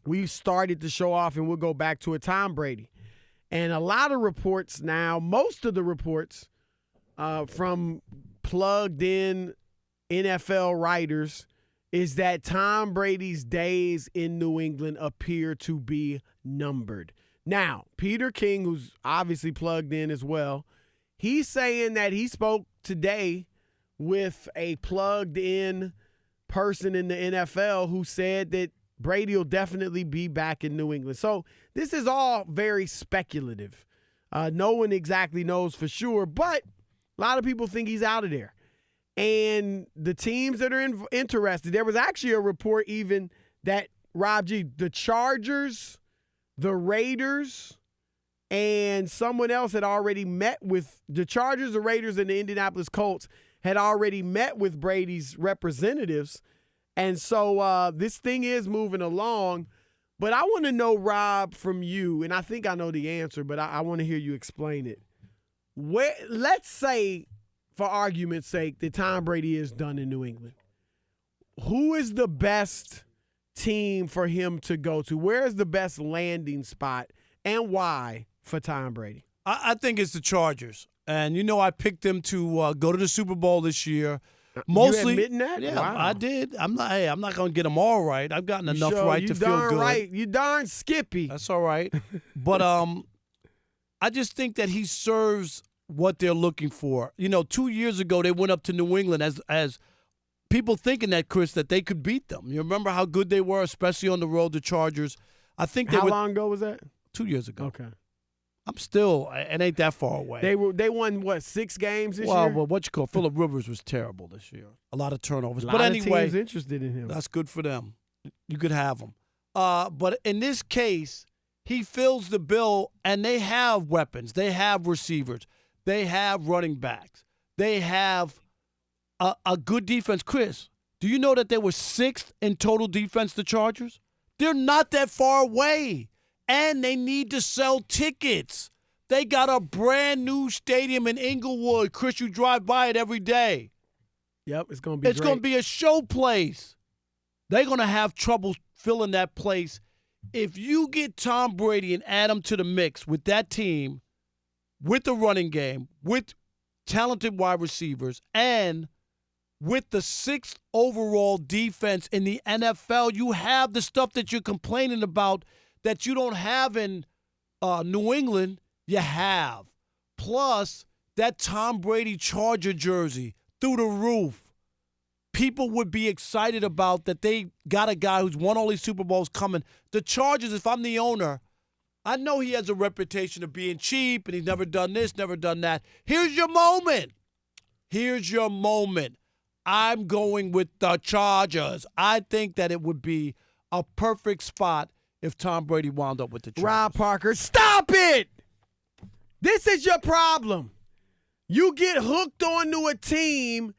we started to show off, and we'll go back to a Tom Brady. And a lot of reports now, most of the reports from plugged-in NFL writers is that Tom Brady's days in New England appear to be numbered. Now, Peter King, who's obviously plugged in as well, he's saying that he spoke today with a plugged-in person in the NFL who said that Brady will definitely be back in New England. So this is all very speculative. No one exactly knows for sure, but a lot of people think he's out of there. And the teams that are interested, there was actually a report even that, Rob G, the Chargers, the Raiders, and someone else had already met with the Chargers, the Raiders, and the Indianapolis Colts had already met with Brady's representatives. And so this thing is moving along. But I want to know, Rob, from you, and I think I know the answer, but I want to hear you explain it. Let's say, for argument's sake, that Tom Brady is done in New England. Who is the best team for him to go to? Where is the best landing spot, and why for Tom Brady? I think it's the Chargers. And, I picked them to go to the Super Bowl this year. Mostly, you admitting that? Yeah, wow. I did. I'm not going to get them all right. I've gotten enough right to feel good. Right. You darn Skippy. That's all right. But I just think that he serves what they're looking for. 2 years ago they went up to New England as people thinking that, Chris, that they could beat them. You remember how good they were, especially on the road, the Chargers. I think How long ago was that? 2 years ago. Okay. It ain't that far away. They won, what, 6 games this year? Well, Phillip Rivers was terrible this year. A lot of turnovers. A lot but of anyway, teams interested in him. That's good for them. You could have him. But in this case, he fills the bill, and they have weapons. They have receivers. They have running backs. They have a good defense. Chris, do you know that they were 6th in total defense, the Chargers? They're not that far away. And they need to sell tickets. They got a brand new stadium in Inglewood. Chris, you drive by it every day. Yep, it's going to be It's going to be a show place. They're going to have trouble filling that place. If you get Tom Brady and add him to the mix with that team, with the running game, with talented wide receivers, and with the 6th overall defense in the NFL, you have the stuff that you're complaining about that you don't have in New England. You have. Plus, that Tom Brady Charger jersey through the roof. People would be excited about that they got a guy who's won all these Super Bowls coming. The Chargers, if I'm the owner, I know he has a reputation of being cheap and he's never done this, never done that. Here's your moment. Here's your moment. I'm going with the Chargers. I think that it would be a perfect spot if Tom Brady wound up with the Chargers. Rob Parker, stop it! This is your problem. You get hooked onto a team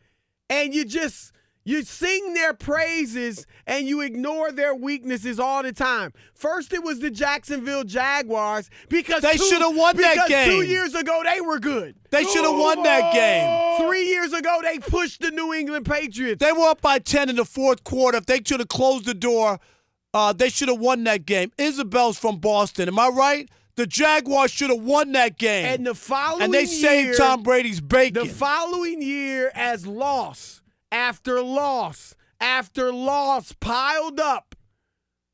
and you sing their praises and you ignore their weaknesses all the time. First it was the Jacksonville Jaguars because they should have won that game. 2 years ago they were good. They should have won that game. 3 years ago they pushed the New England Patriots. They were up by 10 in the fourth quarter. If they should have closed the door, they should have won that game. Isabel's from Boston. Am I right? The Jaguars should have won that game. And the following year. And they saved Tom Brady's bacon. The following year, as loss after loss after loss piled up,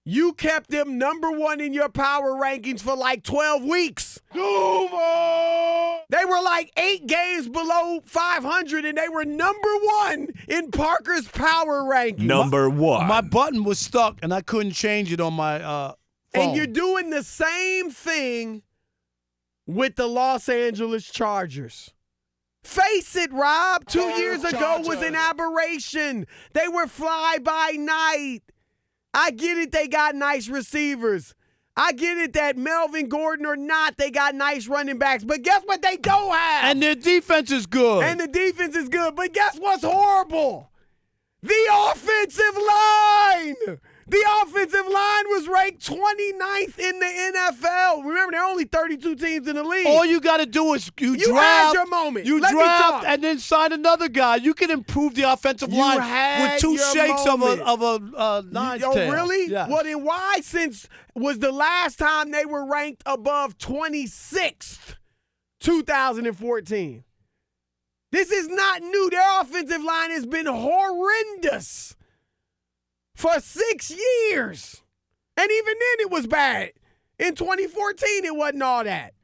you kept them number 1 in your power rankings for like 12 weeks. They were like 8 games below 500, and they were number 1 in Parker's power rankings. Number 1. My button was stuck, and I couldn't change it on my phone. And you're doing the same thing with the Los Angeles Chargers. Face it, Rob. 2 years ago was an aberration. They were fly-by-night. I get it, they got nice receivers. I get it that Melvin Gordon or not, they got nice running backs. But guess what they don't have? And their defense is good. And the defense is good. But guess what's horrible? The offensive line. The offensive line was ranked 29th in the NFL. Remember, there are only 32 teams in the league. All you got to do is you had draft. your moment. You Let me draft talk. and then sign another guy. You can improve the offensive line had with two your shakes moment. of a nice Oh, tail. really? Yes. Well, then why, since was the last time they were ranked above 26th, 2014? This is not new. Their offensive line has been horrendous for 6 years. And even then it was bad. In 2014, it wasn't all that.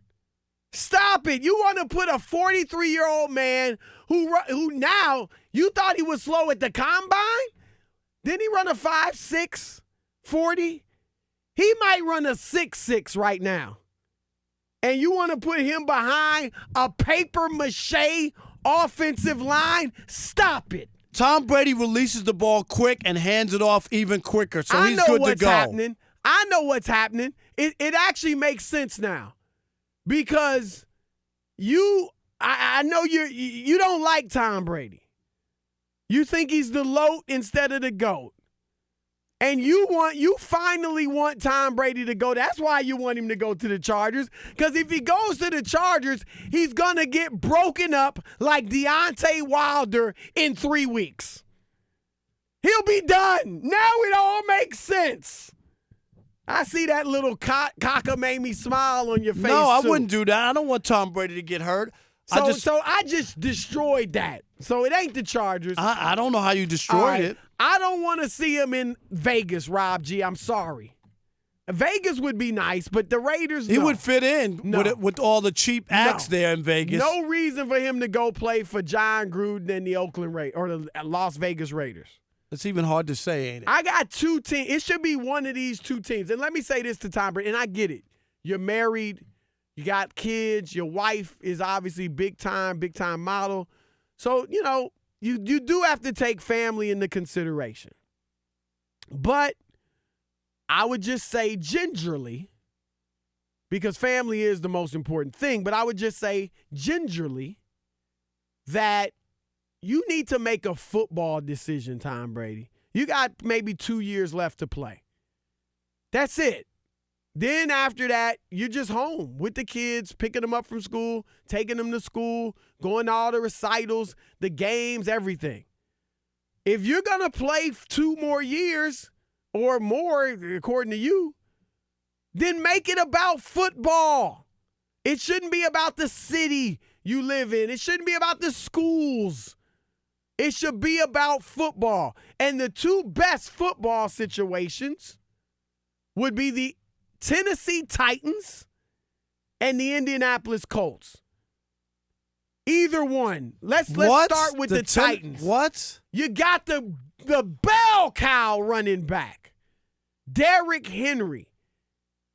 Stop it. You want to put a 43-year-old man who now, you thought he was slow at the combine? Didn't he run a 5.6 40? He might run a 6.6 right now. And you want to put him behind a paper-mache offensive line? Stop it. Tom Brady releases the ball quick and hands it off even quicker, so he's good to go. Happening. I know what's happening. It actually makes sense now because I know you don't like Tom Brady. You think he's the LOAT instead of the GOAT. And you finally want Tom Brady to go. That's why you want him to go to the Chargers. Because if he goes to the Chargers, he's going to get broken up like Deontay Wilder in 3 weeks. He'll be done. Now it all makes sense. I see that little cockamamie smile on your face. No, I too. wouldn't do that. I don't want Tom Brady to get hurt. So I just destroyed that. So it ain't the Chargers. I don't know how you destroyed it. I don't want to see him in Vegas, Rob G. I'm sorry. Vegas would be nice, but the Raiders, He would fit in with all the cheap acts there in Vegas. No reason for him to go play for John Gruden and the Oakland Raiders or the Las Vegas Raiders. It's even hard to say, ain't it? I got two teams. It should be one of these two teams. And let me say this to Tom Brady, and I get it. You're married. You got kids. Your wife is obviously big time model. So, you do have to take family into consideration. But I would just say gingerly, because family is the most important thing, but I would just say gingerly that you need to make a football decision, Tom Brady. You got maybe 2 years left to play. That's it. Then after that, you're just home with the kids, picking them up from school, taking them to school, going to all the recitals, the games, everything. If you're going to play 2 more years or more, according to you, then make it about football. It shouldn't be about the city you live in. It shouldn't be about the schools. It should be about football. And the 2 best football situations would be the Tennessee Titans and the Indianapolis Colts. Either one. Let's start with the Titans. What? You got the bell cow running back, Derrick Henry.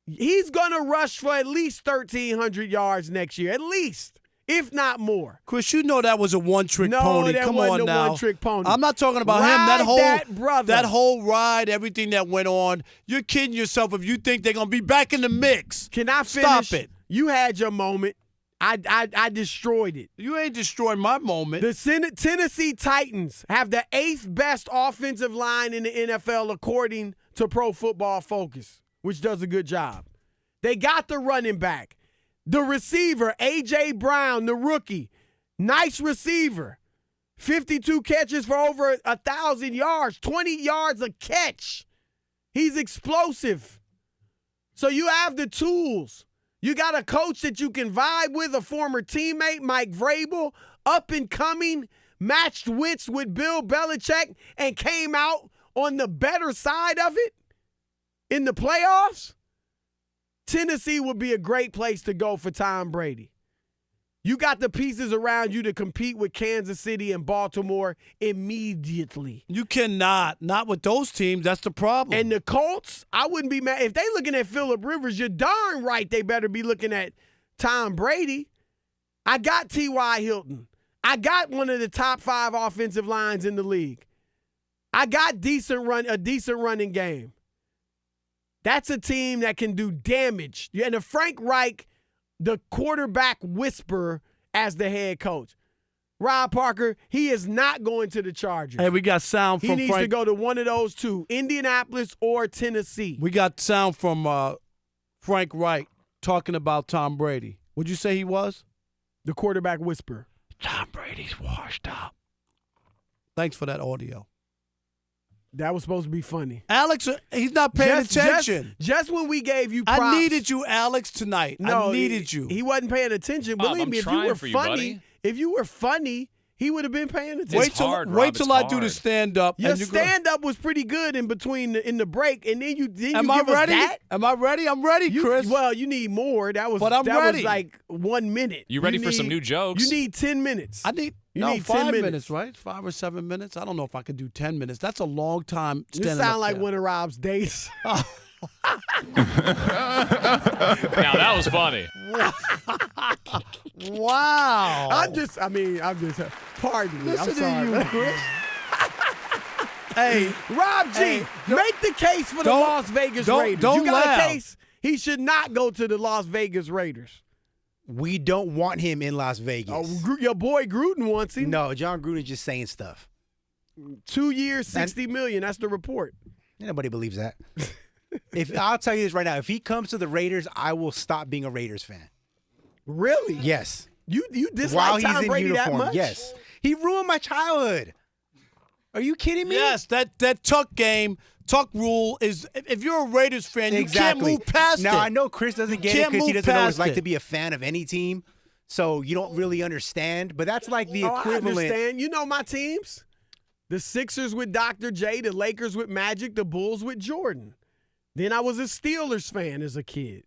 He's going to rush for at least 1,300 yards next year, at least, if not more. Chris, you know that was a one-trick pony. Come on now. One-trick pony. I'm not talking about him. That whole ride, everything that went on. You're kidding yourself if you think they're going to be back in the mix. Can I finish? Stop it. You had your moment. I destroyed it. You ain't destroying my moment. The Tennessee Titans have the 8th best offensive line in the NFL according to Pro Football Focus, which does a good job. They got the running back. The receiver, A.J. Brown, the rookie, nice receiver. 52 catches for over 1,000 yards, 20 yards a catch. He's explosive. So you have the tools. You got a coach that you can vibe with, a former teammate, Mike Vrabel, up and coming, matched wits with Bill Belichick, and came out on the better side of it in the playoffs. Tennessee would be a great place to go for Tom Brady. You got the pieces around you to compete with Kansas City and Baltimore immediately. You cannot. Not with those teams. That's the problem. And the Colts, I wouldn't be mad. If they looking at Phillip Rivers, you're darn right they better be looking at Tom Brady. I got T.Y. Hilton. I got one of the top 5 offensive lines in the league. I got a decent running game. That's a team that can do damage. And Frank Reich, the quarterback whisperer as the head coach. Rob Parker, he is not going to the Chargers. Hey, we got sound from He needs Frank. to go to one of those two, Indianapolis or Tennessee. We got sound from Frank Wright talking about Tom Brady. What'd you say he was? The quarterback whisperer. Tom Brady's washed up. Thanks for that audio. That was supposed to be funny. Alex, he's not paying attention. Just when we gave you props. I needed you, Alex, tonight. No, I needed you. He wasn't paying attention. Bob, Believe I'm me, if you trying were for you, funny, buddy. if you were funny, he would have been paying attention. Wait till hard, Rob. wait till It's I do the hard. stand up. Your stand up was pretty good in between in the break, and then you Am I give us ready? that. Am I ready? I'm ready, Chris. Well, you need more. That was But I'm that ready. was like 1 minute. You ready for some new jokes? You need 10 minutes. I need You need 10 5 minutes. minutes, right? 5 or 7 minutes. I don't know if I could do 10 minutes. That's a long time You standing sound up like there. one of Rob's dates. Now that was funny. Wow. I'm just pardon me. I'm Listen sorry. to you, Chris. Hey, Rob G, Hey, make the case for the don't- Las Vegas don't- Raiders. don't You got laugh. a case? He should not go to the Las Vegas Raiders. We don't want him in Las Vegas. Oh, your boy Gruden wants him. No, John Gruden's just saying stuff. 2 years, $60 million. That's the report. Nobody believes that. If I'll tell you this right now, if he comes to the Raiders, I will stop being a Raiders fan. Really? Yes. You While dislike he's Tom in Brady uniform, that much? yes. He ruined my childhood. Are you kidding me? yes, that tuck game, tuck rule is. If you're a Raiders fan, you can't Exactly. move past it. Now, I know Chris doesn't get it Can't because he move doesn't know what past it's like it. to be a fan of any team. So you don't really understand. But that's like the Oh, I equivalent. understand. You know my teams? The Sixers with Dr. J, the Lakers with Magic, the Bulls with Jordan. Then I was a Steelers fan as a kid.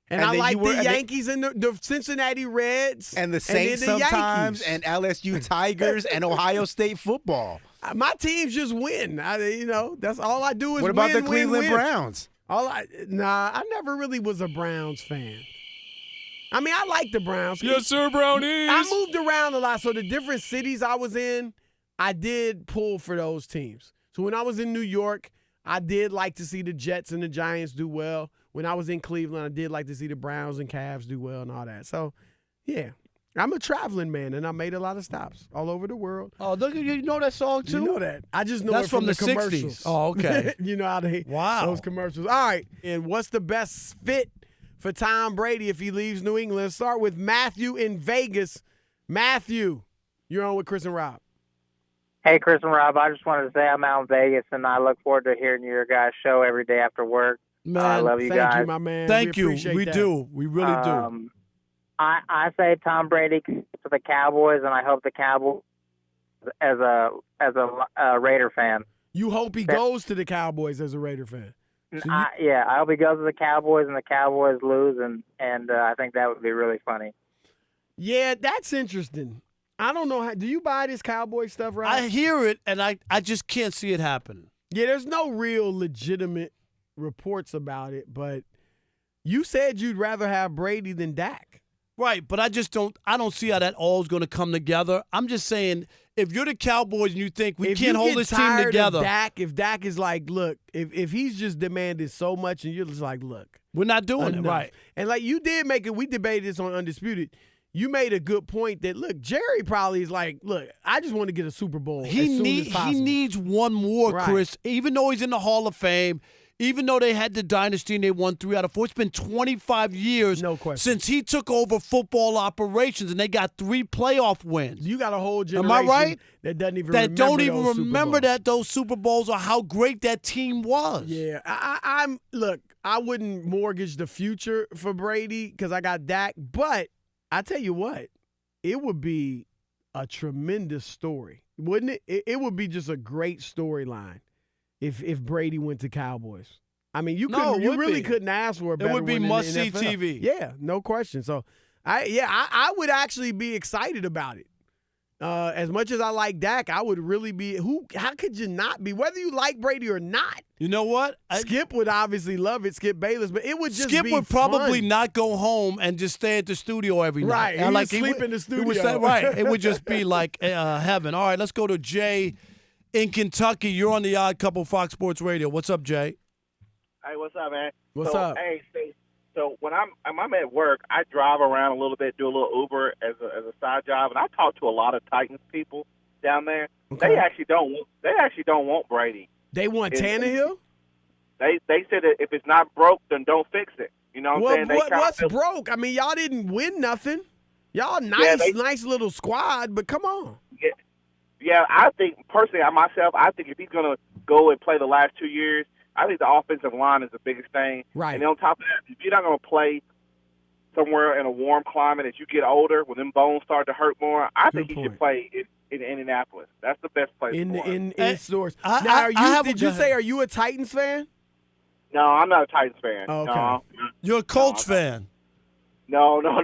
And And I then liked you were- the and then- Yankees and the Cincinnati Reds. And the then Saints the sometimes, Yankees. and LSU Tigers, and Ohio State football. My teams just win. That's all I do is What about win, the Cleveland win. Browns? I never really was a Browns fan. I mean, I like the Browns. Yes, sir, Brownies. I moved around a lot, so the different cities I was in, I did pull for those teams. So when I was in New York, I did like to see the Jets and the Giants do well. When I was in Cleveland, I did like to see the Browns and Cavs do well and all that. So, yeah, I'm a traveling man, and I made a lot of stops all over the world. Oh, look, you know that song too? You know that. I just know That's it from from the the commercials. 60s. Oh, okay. You know how they Wow. those commercials. All right. And what's the best fit for Tom Brady if he leaves New England? Let's start with Matthew in Vegas. Matthew, you're on with Chris and Rob. Hey, Chris and Rob, I just wanted to say I'm out in Vegas, and I look forward to hearing your guys' show every day after work. Man, I love you Thank guys. you, my man. thank we you. appreciate We that. do. We really do. I say Tom Brady for the Cowboys, and I hope the Cowboys as a Raider fan. You hope he goes to the Cowboys as a Raider fan. So I hope he goes to the Cowboys and the Cowboys lose, and I think that would be really funny. Yeah, that's interesting. I don't know how. Do you buy this Cowboy stuff, Rob? I hear it, and I just can't see it happen. Yeah, there's no real legitimate reports about it, but you said you'd rather have Brady than Dak. Right, but I don't see how that all is going to come together. I'm just saying, if you're the Cowboys and you think we If can't you hold get this team tired together, of Dak, if Dak is like, look, if he's just demanded so much and you're just like, look, we're not doing it enough. right. And like you did make it, we debated this on Undisputed. You made a good point that, look, Jerry probably is like, look, I just want to get a Super Bowl as soon as possible. He needs one more, Right. Chris. Even though he's in the Hall of Fame, even though they had the dynasty and they won 3 out of 4, it's been 25 years No question. since he took over football operations, and they got 3 playoff wins. You got a whole generation Am I right? that doesn't even That don't even those Super remember Bowls. those Super Bowls or how great that team was. Yeah, I'm look. I wouldn't mortgage the future for Brady because I got Dak, but I tell you what, it would be a tremendous story, wouldn't it? It would be just a great storyline if Brady went to Cowboys. I mean, you really couldn't ask for a better would be one in the must-see NFL. TV. Yeah, no question. So, I would actually be excited about it. As much as I like Dak, I would really be. How could you not be? Whether you like Brady or not. You know what? Skip would obviously love it, Skip Bayless, but it would just Skip be would probably fun. not go home and just stay at the studio every Right, night. he would he sleep in the He would studio. right. It would just be like heaven. All right, let's go to Jay in Kentucky. You're on the Odd Couple Fox Sports Radio. What's up, Jay? Hey, what's up, man? What's up? Hey, So when I'm at work, I drive around a little bit, do a little Uber as a side job, and I talk to a lot of Titans people down there. Okay. They actually don't want Brady. They want Tannehill? They said that if it's not broke, then don't fix it. You know what I'm saying? What's broke? I mean, y'all didn't win nothing. Y'all nice little squad, but come on. Yeah, I think personally, I think if he's gonna go and play the last 2 years, I think the offensive line is the biggest thing. Right. And on top of that, if you're not gonna play somewhere in a warm climate as you get older, when them bones start to hurt more, I think he should play in Indianapolis. That's the best place for him. In stores. Did you say, are you a Titans fan? No, I'm not a Titans fan. Oh, okay. No. You're a Colts fan. No. I'm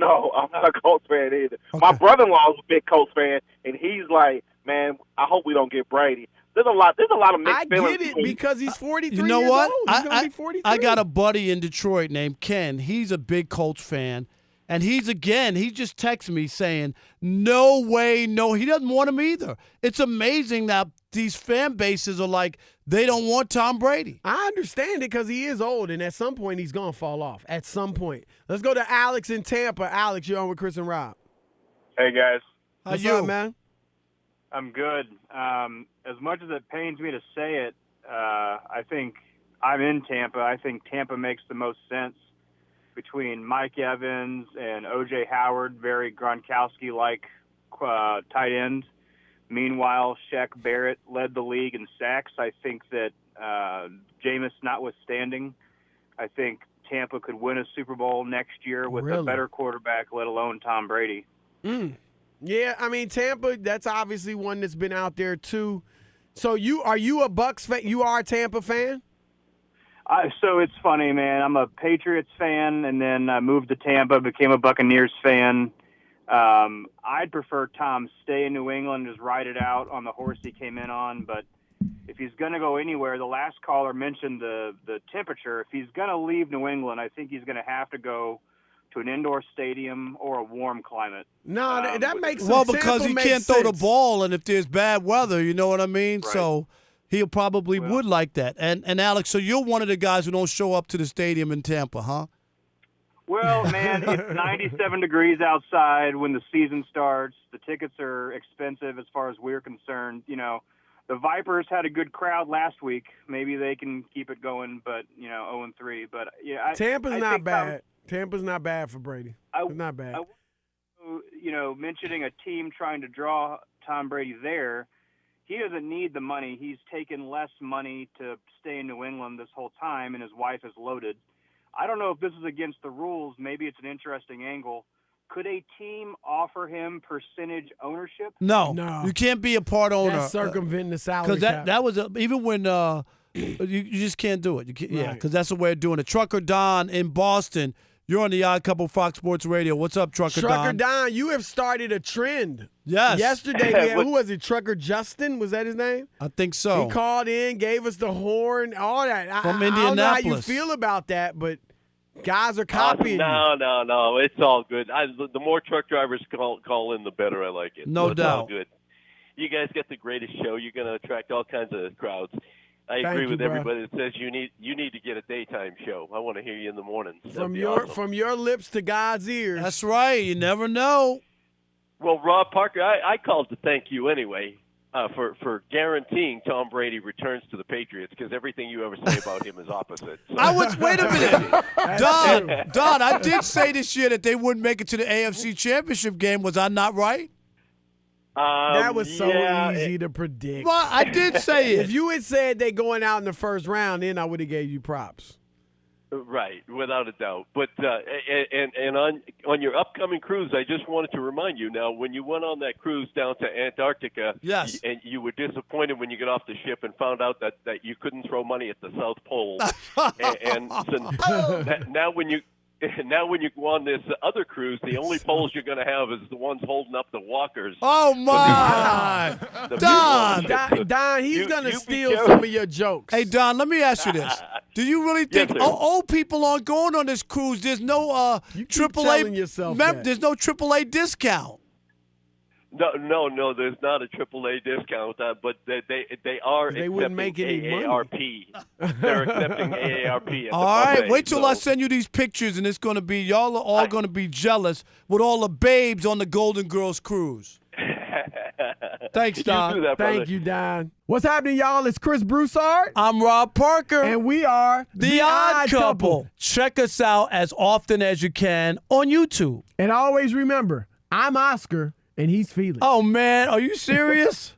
not a Colts fan either. Okay. My brother-in-law is a big Colts fan, and he's like, man, I hope we don't get Brady. There's a lot of mixed feelings. I get it because he's 43 You know years what? old. He's going to be 43. I got a buddy in Detroit named Ken. He's a big Colts fan. And he just texted me saying, no way, no. He doesn't want him either. It's amazing that these fan bases are like, they don't want Tom Brady. I understand it because he is old, and at some point he's going to fall off. At some point. Let's go to Alex in Tampa. Alex, you're on with Chris and Rob. Hey, guys. What's up, man? I'm good. As much as it pains me to say it, I think I'm in Tampa. I think Tampa makes the most sense between Mike Evans and O.J. Howard, very Gronkowski-like tight end. Meanwhile, Shaq Barrett led the league in sacks. I think that Jameis notwithstanding, I think Tampa could win a Super Bowl next year with a better quarterback, let alone Tom Brady. Yeah, I mean, Tampa, that's obviously one that's been out there too. So are you a Bucs fan? You are a Tampa fan? So it's funny, man. I'm a Patriots fan, and then I moved to Tampa, became a Buccaneers fan. I'd prefer Tom stay in New England, just ride it out on the horse he came in on. But if he's going to go anywhere, the last caller mentioned the temperature. If he's going to leave New England, I think he's going to have to go to an indoor stadium or a warm climate. No, that makes sense. Well, because he can't throw the ball, and if there's bad weather, you know what I mean? Right. So he probably would like that. And Alex, so you're one of the guys who don't show up to the stadium in Tampa, huh? Well, man, it's 97 degrees outside when the season starts. The tickets are expensive as far as we're concerned. You know, the Vipers had a good crowd last week. Maybe they can keep it going, but, 0-3. But, yeah, Tampa's not bad. Tampa's not bad for Brady. It's not bad. Mentioning a team trying to draw Tom Brady there, he doesn't need the money. He's taken less money to stay in New England this whole time, and his wife is loaded. I don't know if this is against the rules. Maybe it's an interesting angle. Could a team offer him percentage ownership? No. You can't be a part owner. That's circumventing the salary cap. Because that was even when you just can't do it. You can't, yeah, because that's the way of doing it. Trucker Don in Boston. You're on the Odd Couple Fox Sports Radio. What's up, Trucker Don? Trucker Don, you have started a trend. Yes. Yesterday, who was it? Trucker Justin? Was that his name? I think so. He called in, gave us the horn, all that. From Indianapolis. I don't know how you feel about that, but guys are copying you. No. It's all good. The more truck drivers call in, the better I like it. No doubt. It's all good. You guys get the greatest show. You're going to attract all kinds of crowds. I agree with everybody that says you need to get a daytime show. I want to hear you in the mornings. From your lips to God's ears. That's right. You never know. Well, Rob Parker, I called to thank you anyway for guaranteeing Tom Brady returns to the Patriots because everything you ever say about him is opposite. So. Wait a minute. Don, I did say this year that they wouldn't make it to the AFC Championship game. Was I not right? That was so easy to predict. Well, I did say it. If you had said they going out in the first round, then I would have gave you props. Right, without a doubt. But and on your upcoming cruise, I just wanted to remind you now, when you went on that cruise down to Antarctica, yes, and you were disappointed when you got off the ship and found out that you couldn't throw money at the South Pole, and so now when you go on this other cruise, the only poles you're going to have is the ones holding up the walkers. Oh, my. Don, he's going to steal some of your jokes. Hey, Don, let me ask you this. Do you really think old people aren't going on this cruise? There's no AAA. yourself there's no AAA discount. No. There's not a AAA discount, but they are. They wouldn't make any money. AARP. They're accepting AARP. At All the right, buffet, wait till so. I send you these pictures, and it's going to be y'all are all going to be jealous with all the babes on the Golden Girls cruise. Thanks, Don. You do that, brother. Thank you, Don. What's happening, y'all? It's Chris Broussard. I'm Rob Parker. And we are The Odd Couple. Check us out as often as you can on YouTube. And always remember, I'm Oscar and he's Felix. Oh, man, are you serious?